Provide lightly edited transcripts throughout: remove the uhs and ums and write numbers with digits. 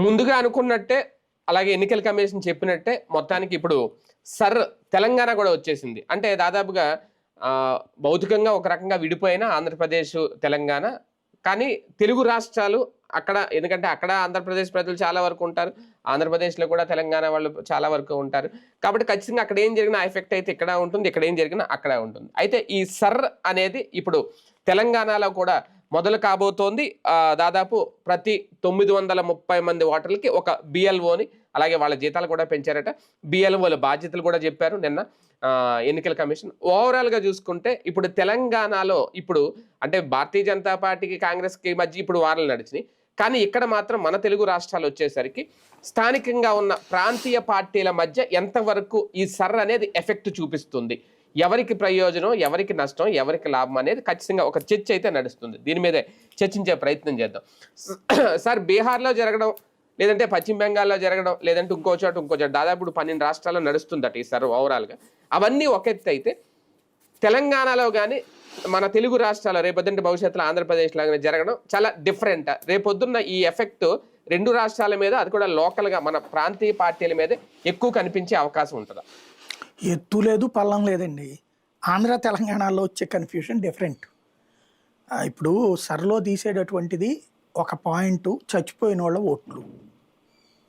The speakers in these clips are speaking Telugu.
ముందుగా అనుకున్నట్టే అలాగే ఎన్నికల కమిషన్ చెప్పినట్టే మొత్తానికి ఇప్పుడు తెలంగాణ కూడా వచ్చేసింది. అంటే దాదాపుగా భౌతికంగా ఒక రకంగా విడిపోయిన ఆంధ్రప్రదేశ్ తెలంగాణ, కానీ తెలుగు రాష్ట్రాలు అక్కడ, ఎందుకంటే అక్కడ ఆంధ్రప్రదేశ్ ప్రజలు చాలా వరకు ఉంటారు, ఆంధ్రప్రదేశ్లో కూడా తెలంగాణ వాళ్ళు చాలా వరకు ఉంటారు. కాబట్టి ఖచ్చితంగా అక్కడ ఏం జరిగినా ఎఫెక్ట్ అయితే ఇక్కడ ఉంటుంది, ఇక్కడ ఏం జరిగినా అక్కడ ఉంటుంది. అయితే ఈ అనేది ఇప్పుడు తెలంగాణలో కూడా మొదలు కాబోతోంది. దాదాపు ప్రతి 930 మంది ఓటర్లకి ఒక బిఎల్ఓని, అలాగే వాళ్ళ జీతాలు కూడా పెంచారట. బిఎల్ఓల బాధ్యతలు కూడా చెప్పారు నిన్న ఎన్నికల కమిషన్. ఓవరాల్గా చూసుకుంటే ఇప్పుడు తెలంగాణలో ఇప్పుడు అంటే భారతీయ జనతా పార్టీకి కాంగ్రెస్కి మధ్య ఇప్పుడు వారాలు నడిచినాయి. కానీ ఇక్కడ మాత్రం మన తెలుగు రాష్ట్రాలు వచ్చేసరికి స్థానికంగా ఉన్న ప్రాంతీయ పార్టీల మధ్య ఎంతవరకు ఈ అనేది ఎఫెక్ట్ చూపిస్తుంది, ఎవరికి ప్రయోజనం, ఎవరికి నష్టం, ఎవరికి లాభం అనేది ఖచ్చితంగా ఒక చర్చ అయితే నడుస్తుంది. దీని మీదే చర్చించే ప్రయత్నం చేద్దాం. సార్, బీహార్లో జరగడం, లేదంటే పశ్చిమ బెంగాల్లో జరగడం, లేదంటే ఇంకో చోట దాదాపు 12 రాష్ట్రాల్లో నడుస్తుందట ఈ ఓవరాల్గా. అవన్నీ ఒక ఎత్తు అయితే, తెలంగాణలో కానీ మన తెలుగు రాష్ట్రాల్లో రేపొద్దున భవిష్యత్తులో ఆంధ్రప్రదేశ్లో కానీ జరగడం చాలా డిఫరెంట్. రేపొద్దున్న ఈ ఎఫెక్ట్ 2 రాష్ట్రాల మీద, అది కూడా లోకల్గా మన ప్రాంతీయ పార్టీల మీద ఎక్కువ కనిపించే అవకాశం ఉంటుందా? ఎత్తు లేదు, పల్లం లేదండి. ఆంధ్ర తెలంగాణలో వచ్చే కన్ఫ్యూషన్ డిఫరెంట్. ఇప్పుడు సర్లో తీసేటటువంటిది ఒక పాయింట్ చచ్చిపోయిన వాళ్ళ ఓట్లు.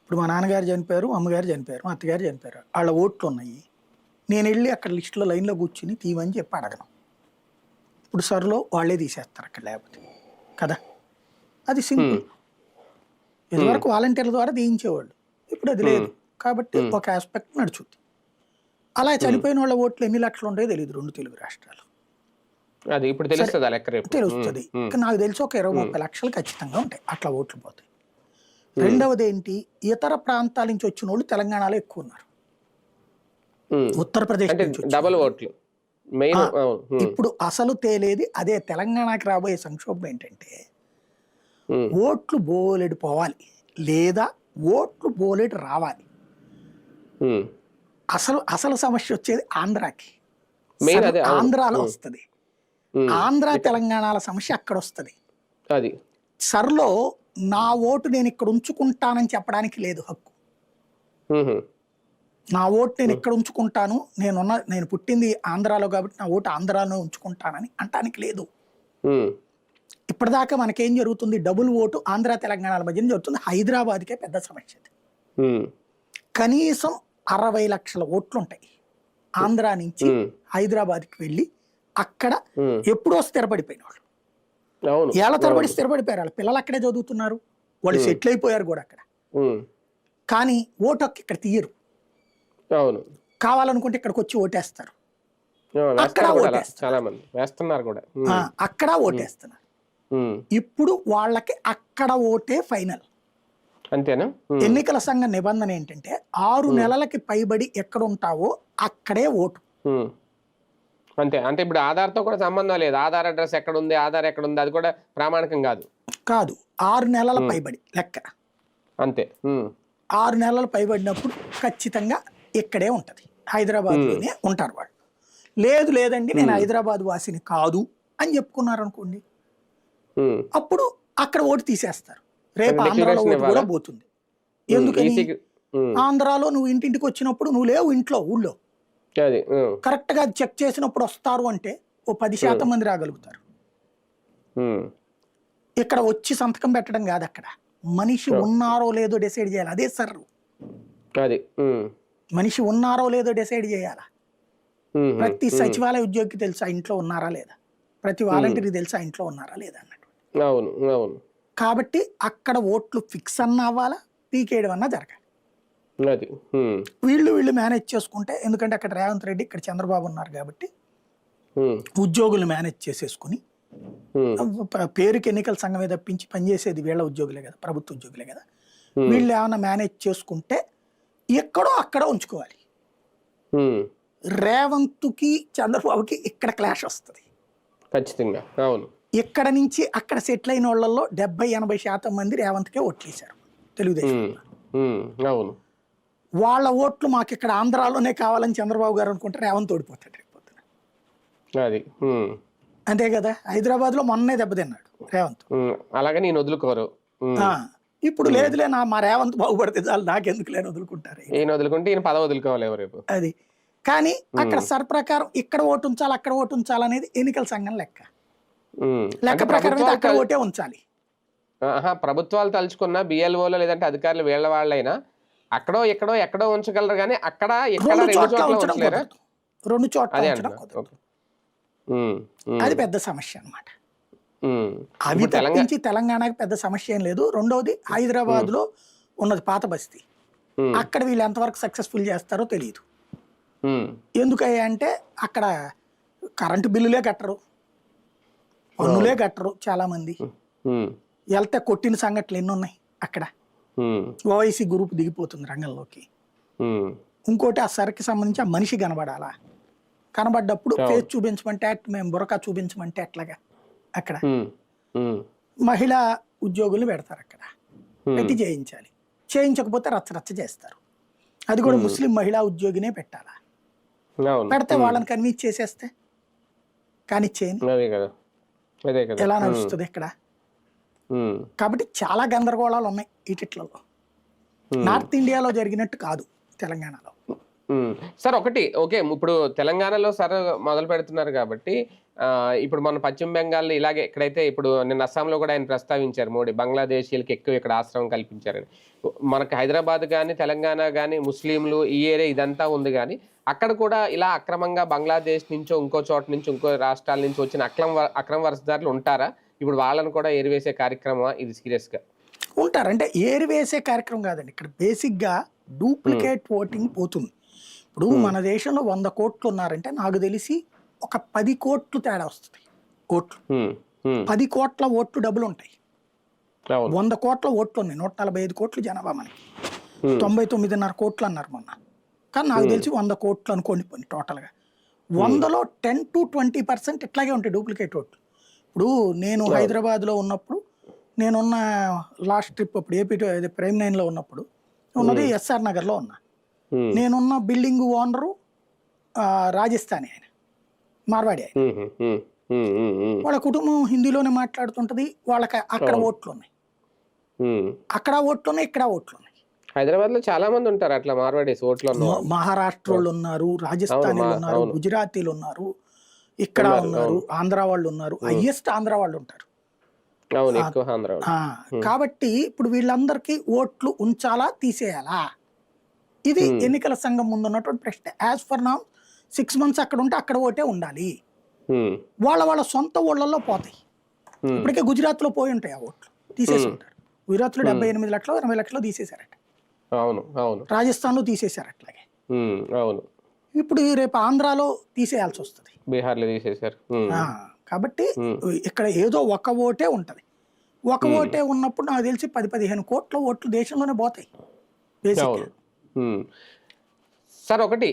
ఇప్పుడు మా నాన్నగారు చనిపోయారు, అమ్మగారు చనిపోయారు, మా అత్తగారు చనిపోయారు, వాళ్ళ ఓట్లు ఉన్నాయి. నేను వెళ్ళి అక్కడ లిస్టులో లైన్లో కూర్చుని తీయమని చెప్పి అడగను. ఇప్పుడు సర్లో వాళ్ళే తీసేస్తారు అక్కడ, లేకపోతే కదా. అది సింపుల్. ఇదివరకు వాలంటీర్ల ద్వారా తీయించేవాళ్ళు, ఇప్పుడు అది లేదు. కాబట్టి ఒక ఆస్పెక్ట్ నడుచుద్ది. అలా చనిపోయిన వాళ్ళ ఓట్లు ఎన్ని లక్షలు ఉంటాయో తెలియదు 2 తెలుగు రాష్ట్రాలు. తెలుస్తుంది. నాకు తెలిసి ఒక 20-30 లక్షలు ఖచ్చితంగా ఉంటాయి అట్లా ఓట్లు పోతాయి. రెండవది ఏంటి, ఇతర ప్రాంతాల నుంచి వచ్చిన వాళ్ళు తెలంగాణలో ఎక్కువ ఉన్నారు. ఉత్తరప్రదేశ్ నుంచి డబుల్ ఓట్లు. ఇప్పుడు అసలు తేలేది అదే. తెలంగాణకి రాబోయే సంక్షోభం ఏంటంటే, ఓట్లు బోలెడు పోవాలి, లేదా ఓట్లు బోలెడు రావాలి. అసలు సమస్య వచ్చేది ఆంధ్రాకి. ఆంధ్రాలో వస్తుంది. ఆంధ్ర తెలంగాణల సమస్య అక్కడ వస్తుంది. సర్లో నా ఓటు నేను ఇక్కడ ఉంచుకుంటానని చెప్పడానికి లేదు హక్కు. నా ఓటు నేను ఇక్కడ ఉంచుకుంటాను, నేను పుట్టింది ఆంధ్రాలో కాబట్టి నా ఓటు ఆంధ్రాలో ఉంచుకుంటానని అంటానికి లేదు. ఇప్పటిదాకా మనకేం జరుగుతుంది, డబుల్ ఓటు ఆంధ్ర తెలంగాణల మధ్య జరుగుతుంది. హైదరాబాద్కే పెద్ద సమస్య. కనీసం 60 లక్షల ఓట్లు ఉంటాయి ఆంధ్ర నుంచి హైదరాబాద్కి వెళ్ళి అక్కడ ఎప్పుడో స్థిరపడిపోయిన వాళ్ళు. ఏళ్ల తరబడి స్థిరపడిపోయారు. వాళ్ళ పిల్లలు అక్కడే చదువుతున్నారు, వాళ్ళు సెటిల్ అయిపోయారు కూడా అక్కడ. కానీ ఓటు హక్కు ఇక్కడ తీయరు. కావాలనుకుంటే ఇక్కడికి వచ్చి ఓటేస్తారు, అక్కడ ఓటేస్తున్నారు. ఇప్పుడు వాళ్ళకి అక్కడ ఓటే ఫైనల్. అంతేనా? ఎన్నికల సంఘ నిబంధన ఏంటంటే 6 నెలలకి పైబడి ఎక్కడ ఉంటావో అక్కడే ఓటు. అంతే. అంటే ఇప్పుడు ఆధార్తో కూడా సంబంధం లేదు. ఆధార్ అడ్రస్ ఎక్కడ ఉంది, ఆధార్ ఎక్కడ ఉంది, అది కూడా ప్రామాణికం కాదు. 6 నెలల పైబడి లెక్క. అంతే. 6 నెలలు పైబడినప్పుడు ఖచ్చితంగా ఇక్కడే ఉంటది, హైదరాబాద్లోనే ఉంటారు వాళ్ళు. లేదండి నేను హైదరాబాద్ వాసిని కాదు అని చెప్పుకున్నారు అనుకోండి, అప్పుడు అక్కడ ఓటు తీసేస్తారు. రేపు ఆంధ్రాలో ఓటు కూడా పోతుంది. ఎందుకని? ఆంధ్రాలో నువ్వు ఇంటింటికి వచ్చినప్పుడు నువ్వు లేవు ఇంట్లో, ఊళ్ళో కరెక్ట్ గా చెక్ చేసినప్పుడు వస్తారు అంటే ఓ 10% మంది రాగలుగుతారు. ఇక్కడ వచ్చి సంతకం పెట్టడం కాదు, అక్కడ మనిషి ఉన్నారో లేదో డిసైడ్ చేయాలి. అదే సర్రు. మనిషి ఉన్నారో లేదో డిసైడ్ చేయాలా. ప్రతి సచివాలయ ఉద్యోగికి తెలుసా ఇంట్లో ఉన్నారా లేదా, ప్రతి వాలంటీర్కి తెలుసా ఇంట్లో ఉన్నారా లేదా అన్నట్టు. కాబట్టి అక్కడ ఓట్లు ఫిక్స్ అన్న అవ్వాలా, పీకేయడం అన్నా జరగాలి. వీళ్ళు మేనేజ్ చేసుకుంటే, ఎందుకంటే అక్కడ రేవంత్ రెడ్డి, ఇక్కడ చంద్రబాబు ఉన్నారు కాబట్టి ఉద్యోగులు మేనేజ్ చేసేసుకుని, పేరుకి ఎన్నికల సంఘమే తప్పించి పనిచేసేది వీళ్ళ ఉద్యోగులే కదా, ప్రభుత్వ ఉద్యోగులే కదా, వీళ్ళు ఏమైనా మేనేజ్ చేసుకుంటే ఎక్కడో అక్కడ ఉంచుకోవాలి. రేవంత్కి చంద్రబాబుకి ఇక్కడ క్లాష్ వస్తుంది ఖచ్చితంగా. అవును. ఇక్కడ నుంచి అక్కడ సెటిల్ అయిన వాళ్ళల్లో 70-80% మంది రేవంత్కే ఓట్లేశారు తెలుగుదేశం. అవును. వాళ్ళ ఓట్లు మాకు ఇక్కడ ఆంధ్రాలోనే కావాలని చంద్రబాబు గారు అనుకుంటే రేవంత్ ఓడిపోతాడు రేపొద్దున. అంతే కదా. హైదరాబాద్ లో మొన్నే దెబ్బతిన్నాడు రేవంత్. అలాగే నేను వదులుకోరు. ఇప్పుడు లేదులే మా రేవంత్ బాగుపడితే చాలు నాకెందుకు లేని వదులుకుంటారు. ఈయన వదులుకుంటే ఈయన పదవి వదులుకోవాలి రేపు. అది కానీ అక్కడ సర్ ప్రకారం ఇక్కడ ఓటు ఉంచాలి అక్కడ ఓటు ఉంచాలి అనేది ఎన్నికల సంఘం లెక్క అంటే ప్రకారం అయితే అక్కడ ప్రభుత్వాలు ఓటే ఉంచాలి. ప్రభుత్వాలు తలుచుకున్న బిఎల్ఓలో లేదంటే అధికారులు వీళ్ళ వాళ్ళైనా అక్కడో ఎక్కడో ఉంచగలరు కానీ అక్కడ ఇక్కడ రెండు రెండు చోట్ల చోట్ల ఉంచడం ఉంచలేరా? కుదరదు. రెండు చోట్ల అదే ఉంచడం అంటున్నా. కుదరదు. ఓకే. అది పెద్ద సమస్య అన్నమాట. అవి ఇప్పుడు తెలంగాణ తప్పించి తెలంగాణకి పెద్ద సమస్య ఏం లేదు. రెండవది హైదరాబాద్ లో ఉన్నది పాత బస్తీ, అక్కడ వీళ్ళు ఎంతవరకు సక్సెస్ఫుల్ చేస్తారో తెలియదు. ఎందుకయ్యా అంటే అక్కడ కరెంటు బిల్లులే కట్టరు, పన్నులే కట్టరు చాలా మంది. వెళ్తే కొట్టిన సంఘటనలు ఎన్ని ఉన్నాయి అక్కడ. ఓవైసీ గ్రూప్ దిగిపోతుంది రంగంలోకి. ఇంకోటి ఆ సరికి సంబంధించి ఆ మనిషి కనబడాలా, కనబడ్డప్పుడు ఫేస్ చూపించమంటే మేము బురకా చూపించమంటే ఎట్లాగా అక్కడ మహిళా ఉద్యోగుల్ని పెడతారు అక్కడ, పెట్టి చేయించాలి. చేయించకపోతే రచ్చరచ్చ చేస్తారు. అది కూడా ముస్లిం మహిళా ఉద్యోగినే పెట్టాలా, పెడితే వాళ్ళని కన్విన్స్ చేసేస్తే కానిచ్చేయండి, ఎలా నడుస్తుంది ఇక్కడ. కాబట్టి చాలా గందరగోళాలు ఉన్నాయి వీటిట్లలో. నార్త్ ఇండియాలో జరిగినట్టు కాదు తెలంగాణలో. సార్ ఒకటి ఓకే, ఇప్పుడు తెలంగాణలో సార్ మొదలు పెడుతున్నారు కాబట్టి ఇప్పుడు మన పశ్చిమ బెంగాల్ ఇలాగే ఎక్కడైతే ఇప్పుడు నిన్న అస్సాంలో కూడా ఆయన ప్రస్తావించారు మోడీ బంగ్లాదేశీయులకి ఎక్కువ ఇక్కడ ఆశ్రమం కల్పించారని. మనకు హైదరాబాద్ కానీ తెలంగాణ కానీ ముస్లింలు ఈ ఏరియా ఇదంతా ఉంది కానీ అక్కడ కూడా ఇలా అక్రమంగా బంగ్లాదేశ్ నుంచో ఇంకో చోట నుంచి ఇంకో రాష్ట్రాల నుంచి వచ్చిన అక్రమ వలసదారులు ఉంటారా? ఇప్పుడు వాళ్ళని కూడా ఏరివేసే కార్యక్రమం ఇది సీరియస్ గా ఉంటారు. అంటే ఏరివేసే కార్యక్రమం కాదండి, ఇక్కడ బేసిక్ గా డూప్లికేట్ ఓటింగ్ పోతుంది. ఇప్పుడు మన దేశంలో 100 కోట్లు ఉన్నారంటే నాకు తెలిసి ఒక 10 కోట్లు తేడా వస్తుంది ఓట్లు. 10 కోట్ల ఓట్లు డబ్బులు ఉంటాయి. 100 కోట్ల ఓట్లు ఉన్నాయి, 145 కోట్లు జనాభా మనకి. 99.5 కోట్లు అన్నారు మొన్న, కానీ నాకు తెలిసి 100 కోట్లు అనుకోండి పోనీ టోటల్గా. 100లో 10 to 20% ఇట్లాగే ఉంటాయి డూప్లికేట్ ఓట్లు. ఇప్పుడు నేను హైదరాబాద్లో ఉన్నప్పుడు, నేనున్న లాస్ట్ ట్రిప్ అప్పుడు ఏపీ ప్రైమ్ 9లో ఉన్నప్పుడు ఉన్నది ఎస్ఆర్ నగర్లో ఉన్నా. నేనున్న బిల్డింగ్ ఓనరు రాజస్థానీ, ఆయన మార్వాడి. ఆయన వాళ్ళ కుటుంబం హిందీలోనే మాట్లాడుతుంటది, వాళ్ళకి అక్కడ ఓట్లు ఉన్నాయి, అక్కడ ఓట్లు ఉన్నాయి, ఇక్కడ ఓట్లు ఉన్నాయి. హైదరాబాద్ లో చాలా మంది ఉంటారు అట్లా మార్వాడీస్ ఓట్లు. మహారాష్ట్ర వాళ్ళు ఉన్నారు, రాజస్థానీలు ఉన్నారు, గుజరాతీలు ఉన్నారు, ఇక్కడ ఉన్నారు, ఆంధ్ర వాళ్ళు ఉన్నారు, హైయెస్ట్ ఆంధ్ర వాళ్ళు ఉంటారు. కాబట్టి ఇప్పుడు వీళ్ళందరికీ ఓట్లు ఉంచాలా తీసేయాలా, ఇది ఎన్నికల సంఘం ముందు ఉన్నటువంటి ప్రశ్న. యాజ్ ఫర్ నౌ 6 months అక్కడ ఉంటే అక్కడ ఓటే ఉండాలి. వాళ్ళ సొంత ఊళ్ళల్లో పోతాయి. ఇప్పటికే గుజరాత్ లో పోయి ఉంటాయి ఆ ఓట్లు, తీసేసి ఉంటారు. గుజరాత్ లో 78 లక్షలు 80 లక్షలు తీసేశారట. రాజస్థాన్ లో తీసేశారు అట్లాగే. ఇప్పుడు రేపు ఆంధ్రాలో తీసేయాల్సి వస్తుంది, బీహార్ లో తీసేశారు. కాబట్టి ఇక్కడ ఏదో ఒక ఓటే ఉంటది. ఒక ఓటే ఉన్నప్పుడు నాకు తెలిసి 10-15 కోట్ల ఓట్లు దేశంలోనే పోతాయి బేసిక్. సార్ ఒకటి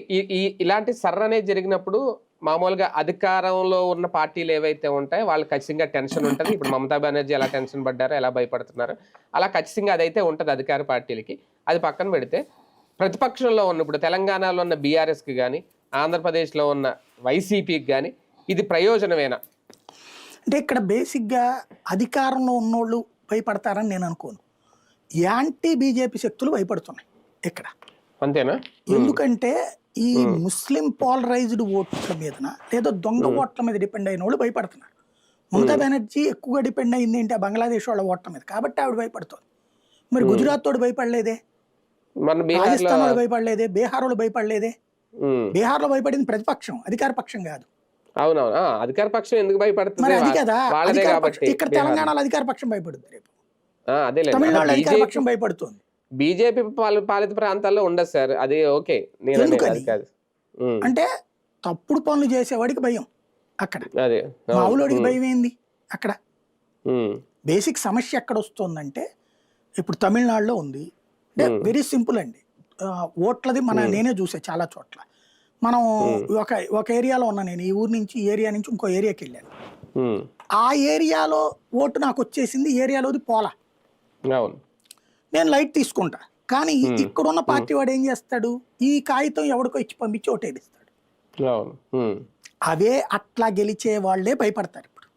ఇలాంటి సర్ అనేది జరిగినప్పుడు మామూలుగా అధికారంలో ఉన్న పార్టీలు ఏవైతే ఉంటాయో వాళ్ళు ఖచ్చితంగా టెన్షన్ ఉంటుంది. ఇప్పుడు మమతా బెనర్జీ ఎలా టెన్షన్ పడ్డారో, ఎలా భయపడుతున్నారో అలా ఖచ్చితంగా అదైతే ఉంటుంది అధికార పార్టీలకి. అది పక్కన పెడితే ప్రతిపక్షంలో ఉన్న ఇప్పుడు తెలంగాణలో ఉన్న బీఆర్ఎస్కి కానీ ఆంధ్రప్రదేశ్లో ఉన్న వైసీపీకి కానీ ఇది ప్రయోజనమేనా? అంటే ఇక్కడ బేసిక్గా అధికారంలో ఉన్నోళ్ళు భయపడతారని నేను అనుకోను. యాంటీ బీజేపీ శక్తులు భయపడుతున్నాయి ఇక్కడ, అంతేనా? ఎందుకంటే ఈ ముస్లిం పోలరైజ్డ్ ఓట్ల మీదన లేదా దొంగ ఓట్ల మీద డిపెండ్ అయిన వాళ్ళు భయపడుతున్నారు. మమతా బెనర్జీ ఎక్కువగా డిపెండ్ అయింది ఏంటి, బంగ్లాదేశ్ వాళ్ళ ఓట్ల మీద, కాబట్టి ఆవిడ భయపడుతుంది. మరి గుజరాత్ తోడు భయపడలేదే, రాజస్థాన్ వాళ్ళు భయపడలేదే, బీహార్ వాళ్ళు భయపడలేదే. బీహార్ లో భయపడింది ప్రతిపక్షం, అధికార పక్షం కాదు. అవునవును, అధికార పక్షం ఎందుకు భయపడుతుంది? మరి అది కదా ఇక్కడ తెలంగాణలో అధికార పక్షం భయపడుతుంది, రేపు తమిళనాడు అధికార పక్షం భయపడుతుంది. బీజేపీ పాలిత ప్రాంతాల్లో ఉండదు సార్, అది ఓకే. అంటే తప్పుడు పనులు చేసేవాడికి భయం అక్కడ, మామూలుడికి భయం ఏంది అక్కడ. బేసిక్ సమస్య ఎక్కడ వస్తుందంటే ఇప్పుడు తమిళనాడులో ఉంది. అంటే వెరీ సింపుల్ అండి, ఓట్లది నేనే చూసా చాలా చోట్ల. మనం ఒక ఏరియాలో ఉన్నా, నేను ఈ ఊరు నుంచి ఈ ఏరియా నుంచి ఇంకో ఏరియాకి వెళ్ళాను. ఆ ఏరియాలో ఓటు నాకు వచ్చేసింది, ఏరియాలోది పోలా, నేను లైట్ తీసుకుంటా. కానీ ఇక్కడున్న పార్టీ వాడు ఏం చేస్తాడు, ఈ కాగితం ఎవరికో ఇచ్చి పంపించి ఓటేడిస్తాడు. అవే అట్లా గెలిచే వాళ్లే భయపడతారు. ఇప్పుడు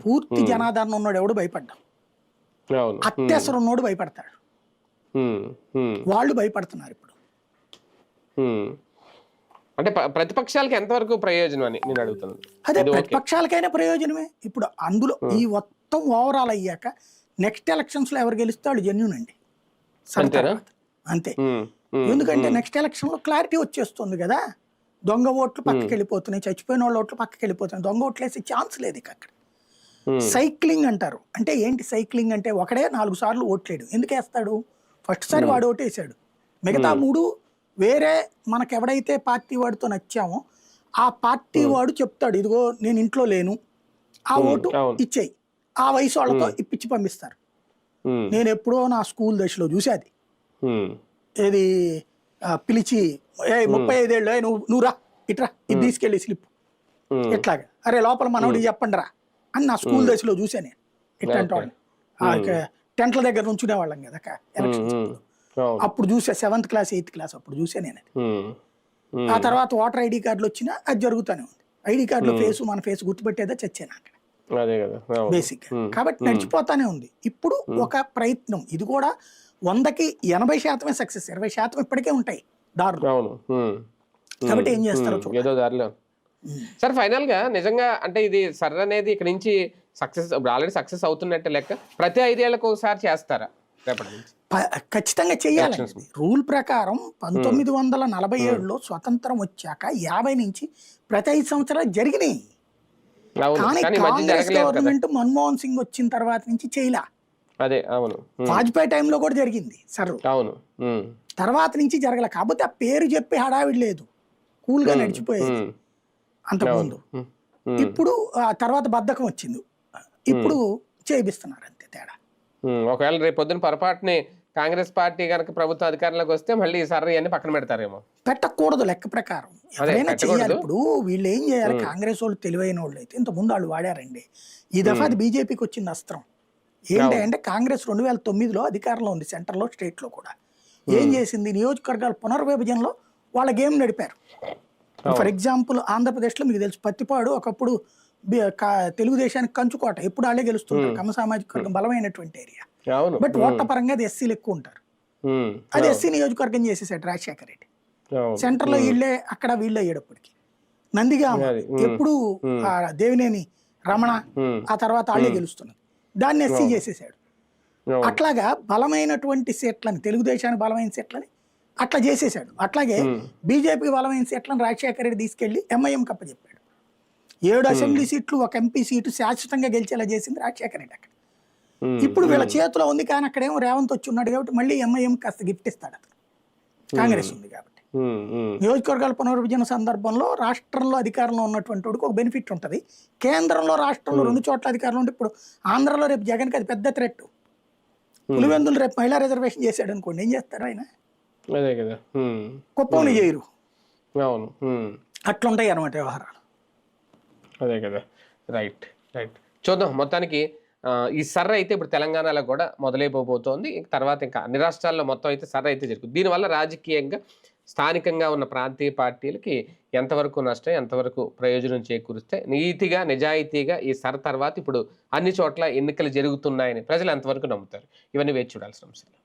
పూర్తి జనాదరణ ఉన్నాడు ఎవడు భయపడ్డాం. అవును. అత్యవసరం ఉన్నోడు భయపడతాడు. ఉమ్, ఉమ్, వాళ్ళు భయపడుతున్నారు ఇప్పుడు. ఉమ్. అంటే ప్రతిపక్షాలకి ఎంతవరకు ప్రయోజనం అని నేను అడుగుతున్నాను. అదే ఇది ఓకే. ప్రతిపక్షాలకైనా ప్రయోజనమే. ఇప్పుడు అందులో ఈ మొత్తం ఓవరాల్ అయ్యాక నెక్స్ట్ ఎలక్షన్స్ లో ఎవరు గెలిస్తే వాళ్ళు జెన్యూన్ అండి. అంతేనా? అంతే. ఉమ్, ఉమ్, ఎందుకంటే నెక్స్ట్ ఎలక్షన్ లో క్లారిటీ వచ్చేస్తుంది కదా. దొంగ ఓట్లు పక్కకి వెళ్ళిపోతున్నాయి, చచ్చిపోయిన వాళ్ళ ఓట్లు పక్కకి వెళ్ళిపోతున్నాయి. దొంగ ఓట్లు వేసే ఛాన్స్ లేదు ఇక అక్కడ. సైక్లింగ్ అంటారు. అంటే ఏంటి సైక్లింగ్ అంటే? ఒకడే 4 సార్లు ఓట్లేడు. ఎందుకు వేస్తాడు? ఫస్ట్ సారి వాడు ఓటేసాడు, మిగతా 3 వేరే మనకు ఎవడైతే పార్టీ వాడితో నచ్చామో ఆ పార్టీ వాడు చెప్తాడు, ఇదిగో నేను ఇంట్లో లేను, ఆ ఓటు ఇచ్చేయి. ఆ వయసు వాళ్ళతో ఇప్పించి పంపిస్తారు. నేను ఎప్పుడో నా స్కూల్ దశలో చూసేది. ఏది పిలిచి 35 ఏళ్ళు నువ్వు రా ఇట్రా, ఇది తీసుకెళ్ళి స్లిప్ ఇట్లాగా, అరే లోపల మనోడికి చెప్పండి రా అని నా స్కూల్ దశలో చూసా నేను. ఇట్లాంటి వాళ్ళు టెంట్ల దగ్గర నుంచునే వాళ్ళం కదా ఎలక్షన్స్. అప్పుడు చూసా 7th క్లాస్ 8th క్లాస్ అప్పుడు చూసా నేను అది. ఆ తర్వాత ఓటర్ ఐడి కార్డులు వచ్చినా అది జరుగుతూనే ఉంది. ఐడి కార్డులో ఫేసు మన ఫేస్ గుర్తుపెట్టేదా చచ్చాను అక్కడ బేసిక్. కాబట్టి నడిచిపోతానే ఉంది. ఇప్పుడు ఒక ప్రయత్నం, ఇది కూడా 100కి 80% సక్సెస్, 20% ఇప్పటికే ఉంటాయి దారులు. కాబట్టి ఏం చేస్తారో చూడాలి. సార్ ఫైనల్ గా నిజంగా అంటే ఇది సర్ అనేది ఇక్కడ నుంచి సక్సెస్ ఆల్రెడీ సక్సెస్ అవుతున్నట్టే లెక్క. ప్రతి 5 ఏళ్లకు ఒకసారి చేస్తారా రేపటి నుంచి? ఖచ్చితంగా చెయ్యాలి. రూల్ ప్రకారం 1947లో స్వతంత్రం వచ్చాక 50 నుంచి ప్రతి 5 సంవత్సరాలు జరిగినాయి. కానీ కాంగ్రెస్ గవర్నమెంట్ మన్మోహన్ సింగ్ వచ్చిన తర్వాత నుంచి చేయలే. అదే అవును. వాజ్పేయి టైంలో కూడా జరిగింది సర్, అవును. తర్వాత నుంచి జరగలే. కాకపోతే ఆ పేరు చెప్పి హడావిడి లేదు, కూల్ గా నడిచిపోయేది అంతకుముందు. ఇప్పుడు ఆ తర్వాత బద్ధకం వచ్చింది, ఇప్పుడు చేయిస్తున్నారు అంతే తేడా. ఒకవేళ రేపు పొద్దున పొరపాటుని కాంగ్రెస్ పార్టీ కనుక ప్రభుత్వ అధికారంలోకి వస్తే మళ్ళీ సర్ర అన్ని పక్కన పెడతారేమో. పెట్టకూడదు లెక్క ప్రకారం, ఎవరైనా చేయాలి. ఇప్పుడు వీళ్ళు ఏం చేయాలి? కాంగ్రెస్ వాళ్ళు తెలివైన వాళ్ళు అయితే ఇంతకుముందు వాళ్ళు వాడారండి. ఈ దఫా అది బీజేపీకి వచ్చింది అస్త్రం. ఏంటంటే కాంగ్రెస్ 2009లో అధికారంలో ఉంది, సెంటర్లో స్టేట్లో కూడా. ఏం చేసింది? నియోజకవర్గాల పునర్విభజనలో వాళ్ళ గేమ్ నడిపారు. ఫర్ ఎగ్జాంపుల్ ఆంధ్రప్రదేశ్లో మీకు తెలుసు పత్తిపాడు ఒకప్పుడు తెలుగుదేశానికి కంచుకోట, ఎప్పుడు వాళ్ళే గెలుస్తుంటారు. కమ్మ సామాజిక వర్గం బలమైనటువంటి ఏరియా. బట్ ఓట్ల పరంగా అది ఎస్సీలు ఎక్కువ ఉంటారు. అది ఎస్సీ నియోజకవర్గం చేసేసాడు రాజశేఖర రెడ్డి. సెంటర్లో వీళ్ళే, అక్కడ వీళ్ళే అయ్యేటప్పటికి. నందిగామ ఎప్పుడు దేవినేని రమణ, ఆ తర్వాత వాళ్ళే గెలుస్తున్నది, దాన్ని ఎస్సీ చేసేసాడు. అట్లాగా బలమైనటువంటి సీట్లని, తెలుగుదేశానికి బలమైన సీట్లని అట్లా చేసేసాడు. అట్లాగే బీజేపీకి బలమైన సీట్లను రాజశేఖర రెడ్డి తీసుకెళ్లి ఎంఐఎం కప్పచెప్పాడు. 7 అసెంబ్లీ సీట్లు, 1 ఎంపీ సీటు శాశ్వతంగా గెలిచేలా చేసింది రాజశేఖర రెడ్డి అక్కడ. ఇప్పుడు వీళ్ళ చేతిలో ఉంది, కానీ అక్కడేమో రేవంత్ వచ్చి ఉన్నాడు కాబట్టి మళ్ళీ ఎంఐఎం కాస్త గిఫ్ట్ ఇస్తాడు అతను. కాంగ్రెస్ ఉంది కాబట్టి. నియోజకవర్గాల పునర్విభజన సందర్భంలో రాష్ట్రంలో అధికారంలో ఉన్నటువంటి వాడికి ఒక బెనిఫిట్ ఉంటుంది. కేంద్రంలో రాష్ట్రంలో 2 చోట్ల అధికారంలో ఉంటే, ఇప్పుడు ఆంధ్రలో రేపు జగన్కి అది పెద్ద థ్రెట్. పులివెందులు రేపు మహిళా రిజర్వేషన్ చేశాడు అనుకోండి, ఏం చేస్తారు ఆయన? కుప్పంని చేయరు. అట్లుంటాయి అన్నమాట వ్యవహారాలు. అదే కదా. Right right. చూద్దాం. మొత్తానికి ఈ సర్ర అయితే ఇప్పుడు తెలంగాణలో కూడా మొదలైపోబోతోంది. తర్వాత ఇంకా అన్ని రాష్ట్రాల్లో మొత్తం అయితే సర్ర అయితే జరుగుతుంది. దీనివల్ల రాజకీయంగా స్థానికంగా ఉన్న ప్రాంతీయ పార్టీలకి ఎంతవరకు నష్టం, ఎంతవరకు ప్రయోజనం చేకూరిస్తే, నీతిగా నిజాయితీగా ఈ సర్ తర్వాత ఇప్పుడు అన్ని చోట్ల ఎన్నికలు జరుగుతున్నాయని ప్రజలు ఎంతవరకు నమ్ముతారు? ఇవన్నీ వేచి చూడాల్సిన అంశాలు.